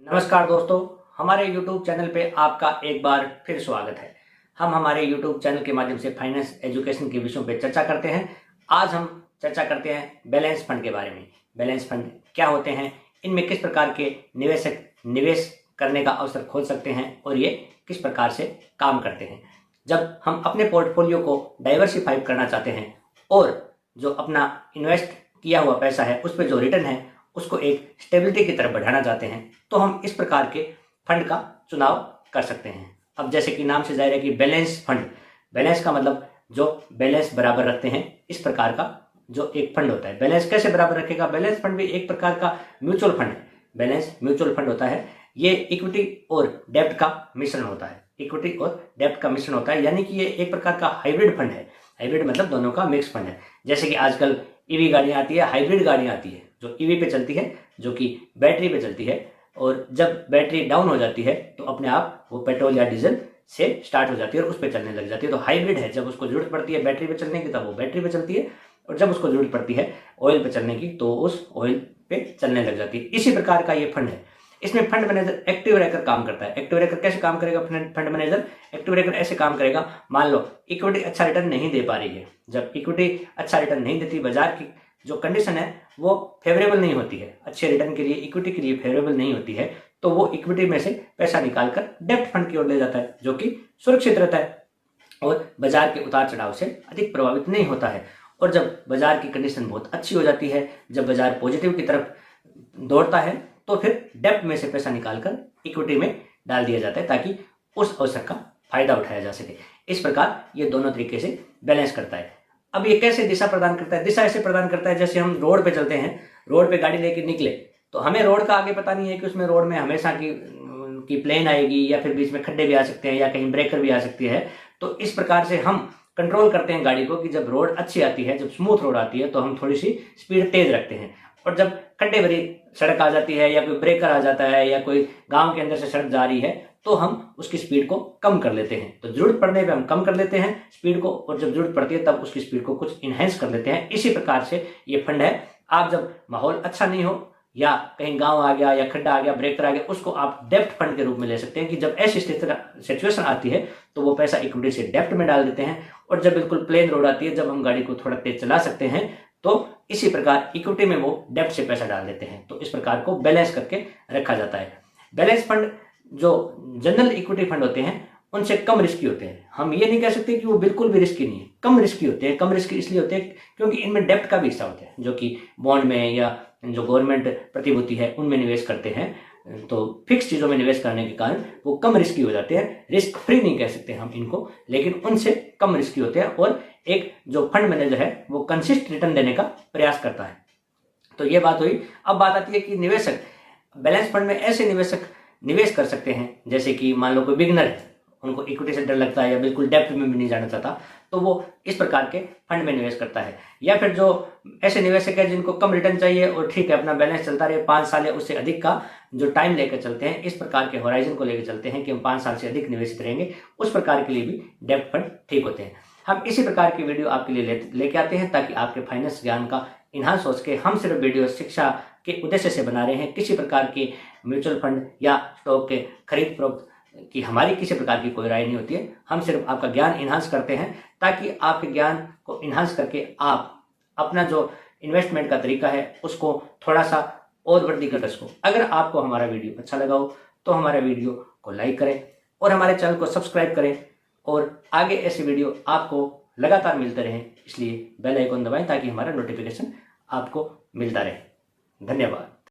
नमस्कार दोस्तों, हमारे YouTube चैनल पे आपका एक बार फिर स्वागत है। हम हमारे YouTube चैनल के माध्यम से फाइनेंस एजुकेशन के विषयों पे चर्चा करते हैं। आज हम चर्चा करते हैं बैलेंस फंड के बारे में। बैलेंस फंड क्या होते हैं, इनमें किस प्रकार के निवेशक निवेश करने का अवसर खोल सकते हैं और ये किस प्रकार से काम करते हैं। जब हम अपने पोर्टफोलियो को डाइवर्सिफाई करना चाहते हैं और जो अपना इन्वेस्ट किया हुआ पैसा है उस पर जो रिटर्न है उसको एक स्टेबिलिटी की तरफ बढ़ाना चाहते हैं, तो हम इस प्रकार के फंड का चुनाव कर सकते हैं। अब जैसे कि नाम से जाहिर है कि बैलेंस फंड, बैलेंस का मतलब जो बैलेंस बराबर रखते हैं, इस प्रकार का जो एक फंड होता है। बैलेंस कैसे बराबर रखेगा? बैलेंस फंड भी एक प्रकार का म्यूचुअल फंड है। बैलेंस म्यूचुअल फंड होता है, ये इक्विटी और डेब्ट का मिश्रण होता है। इक्विटी और डेब्ट का मिश्रण होता है, यानी कि ये एक प्रकार का हाइब्रिड फंड है। हाइब्रिड मतलब दोनों का मिक्स फंड है। जैसे कि आजकल ईवी गाड़ियां आती है, हाइब्रिड गाड़ियां आती है जो ईवी पे चलती है, जो कि बैटरी पे चलती है, और जब बैटरी डाउन हो जाती है तो अपने आप वो पेट्रोल या डीजल से स्टार्ट हो जाती है और उस पर चलने लग जाती है। तो हाइब्रिड है, जब उसको जरूरत पड़ती है बैटरी पे चलने की तब वो बैटरी पे चलती है, और जब उसको जरूरत पड़ती है ऑयल पे चलने की तो उस ऑयल पे चलने लग जाती है। इसी प्रकार का ये फंड है। इसमें फंड मैनेजर एक्टिव रहकर काम करता है। एक्टिव रहकर कैसे काम करेगा फंड मैनेजर? एक्टिव रहकर ऐसे काम करेगा, मान लो इक्विटी अच्छा रिटर्न नहीं दे पा रही है। जब इक्विटी अच्छा रिटर्न नहीं देती, बाजार की जो कंडीशन है वो फेवरेबल नहीं होती है, अच्छे रिटर्न के लिए, इक्विटी के लिए फेवरेबल नहीं होती है, तो वो इक्विटी में से पैसा निकालकर डेब्ट फंड की ओर ले जाता है, जो कि सुरक्षित रहता है और बाजार के उतार चढ़ाव से अधिक प्रभावित नहीं होता है। और जब बाजार की कंडीशन बहुत अच्छी हो जाती है, जब बाजार पॉजिटिव की तरफ दौड़ता है, तो फिर डेब्ट में से पैसा निकालकर इक्विटी में डाल दिया जाता है ताकि उस अवसर का फायदा उठाया जा सके। इस प्रकार ये दोनों तरीके से बैलेंस करता है। अब ये कैसे दिशा प्रदान करता है? दिशा ऐसे प्रदान करता है जैसे हम रोड पे चलते हैं, रोड पे गाड़ी लेके निकले तो हमें रोड का आगे पता नहीं है कि उसमें रोड में हमेशा की प्लेन आएगी या फिर बीच में खड्डे भी आ सकते हैं या कहीं ब्रेकर भी आ सकती है। तो इस प्रकार से हम कंट्रोल करते हैं गाड़ी को कि जब रोड अच्छी आती है, जब स्मूथ रोड आती है तो हम थोड़ी सी स्पीड तेज रखते हैं, और जब खड्डे भरी सड़क आ जाती है या कोई ब्रेकर आ जाता है या कोई गांव के अंदर से सड़क जा रही है तो हम उसकी स्पीड को कम कर लेते हैं। तो जरूरत पड़ने पे हम कम कर लेते हैं स्पीड को, और जब जरूरत पड़ती है तब उसकी स्पीड को कुछ इनहेंस कर लेते हैं। इसी प्रकार से ये फंड है। आप जब माहौल अच्छा नहीं हो या कहीं गांव आ गया या खड्डा आ गया, ब्रेकर आ गया, उसको आप डेब्ट फंड के रूप में ले सकते हैं कि जब ऐसी सिचुएशन आती है तो वो पैसा इक्विटी से डेब्ट में डाल देते हैं, और जब बिल्कुल प्लेन रोड आती है, जब हम गाड़ी को थोड़ा तेज चला सकते हैं, तो इसी प्रकार इक्विटी में वो डेब्ट से पैसा डाल देते हैं। तो इस प्रकार को बैलेंस करके रखा जाता है। बैलेंस फंड जो जनरल इक्विटी फंड होते हैं उनसे कम रिस्की होते हैं। हम ये नहीं कह सकते कि वो बिल्कुल भी रिस्की नहीं है, कम रिस्की होते हैं। कम रिस्की इसलिए होते हैं क्योंकि इनमें डेब्ट का भी हिस्सा होता है, जो कि बॉन्ड में या जो गवर्नमेंट प्रतिभूति है उनमें निवेश करते हैं। तो फिक्स चीजों में निवेश करने के कारण वो कम रिस्की हो जाते हैं। रिस्क फ्री नहीं कह सकते हम इनको, लेकिन उनसे कम रिस्की होते हैं, और एक जो फंड मैनेजर है वो कंसिस्ट रिटर्न देने का प्रयास करता है। तो ये बात हुई। अब बात आती है कि निवेशक बैलेंस फंड में ऐसे निवेशक निवेश कर सकते हैं जैसे कि मान लो कोई बिगनर है, उनको इक्विटी से डर लगता है या बिल्कुल डेप्थ में भी नहीं जाना चाहता, तो वो इस प्रकार के फंड में निवेश करता है। या फिर जो ऐसे निवेशक है जिनको कम रिटर्न चाहिए और ठीक है अपना बैलेंस चलता रहे, 5 साल या उससे अधिक का जो टाइम लेकर चलते हैं, इस प्रकार के होराइजन को लेकर चलते हैं कि हम 5 साल से अधिक निवेशित रहेंगे, उस प्रकार के लिए भी डेब्ट फंड ठीक होते हैं। हम इसी प्रकार की वीडियो आपके लिए लेके आते हैं ताकि आपके फाइनेंस ज्ञान का इन्हांस हो सके। हम सिर्फ वीडियो शिक्षा के उद्देश्य से बना रहे हैं, किसी प्रकार के म्यूचुअल फंड या स्टॉक के खरीद फरोख्त की हमारी किसी प्रकार की कोई राय नहीं होती है। हम सिर्फ आपका ज्ञान इन्हांस करते हैं ताकि आपके ज्ञान को इन्हांस करके आप अपना जो इन्वेस्टमेंट का तरीका है उसको थोड़ा सा और वृद्धि कर सको। अगर आपको हमारा वीडियो अच्छा लगा हो तो हमारे वीडियो को लाइक करें और हमारे चैनल को सब्सक्राइब करें, और आगे ऐसे वीडियो आपको लगातार मिलते रहें, इसलिए बेल आइकन दबाएं ताकि हमारा नोटिफिकेशन आपको मिलता रहे। धन्यवाद।